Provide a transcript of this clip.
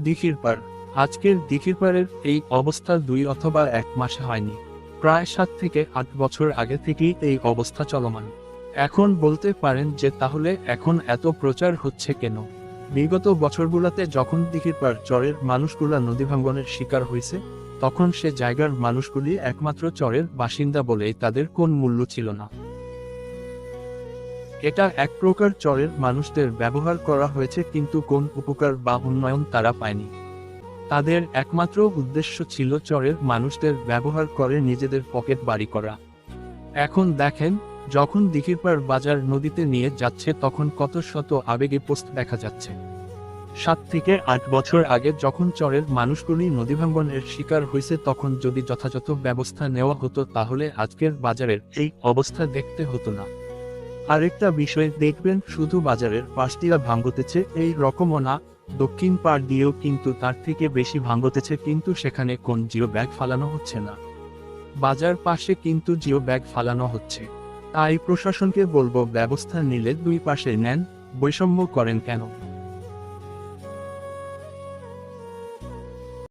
দিঘির পাড়। আজকের দিঘির পাড়ের এই অবস্থা 2 অথবা 1 মাসে হয়নি, প্রায় 7 থেকে 8 বছর আগে থেকেই এই অবস্থা চলমান। এখন বলতে পারেন যে তাহলে এখন এত প্রচার হচ্ছে কেন? বিগত বছরগুলোতে যখন দিঘির পাড় চরের মানুষগুলা নদী ভাঙ্গনের শিকার হয়েছে, তখন সে জায়গার মানুষগুলি একমাত্র চরের বাসিন্দা বলেই তাদের কোন মূল্য ছিল না। এটা এক প্রকার চরের মানুষদের ব্যবহার করা হয়েছে, কিন্তু কোন উপকার বা উন্নয়ন তারা পায়নি। তাদের একমাত্র উদ্দেশ্য ছিল চরের মানুষদের ব্যবহার করে নিজেদের পকেট বাড়ি করা। এখন দেখেন, যখন দিঘিরপাড় বাজার নদীতে নিয়ে যাচ্ছে তখন কত শত আবেগে পোস্ট দেখা যাচ্ছে। 7 থেকে 8 বছর আগে যখন চরের মানুষগুলি নদীভাঙ্গনের শিকার হয়েছে তখন যদি যথাযথ ব্যবস্থা নেওয়া হতো তাহলে আজকের বাজারের এই অবস্থা দেখতে হতো না। আরেকটা বিষয় দেখবেন, শুধু বাজারের পাশ দিয়া ভাঙ্গতেছে এই রকমও না, দক্ষিণ পাড় দিয়েও কিন্তু তার থেকে বেশি ভাঙ্গতেছে, কিন্তু সেখানে কোন জিও ব্যাগ ফালানো হচ্ছে না। বাজার পাশে কিন্তু জিও ব্যাগ ফালানো হচ্ছে। তাই প্রশাসনকে বলবো, ব্যবস্থা নিলে 2 পাশে নেন, বৈষম্য করেন কেন?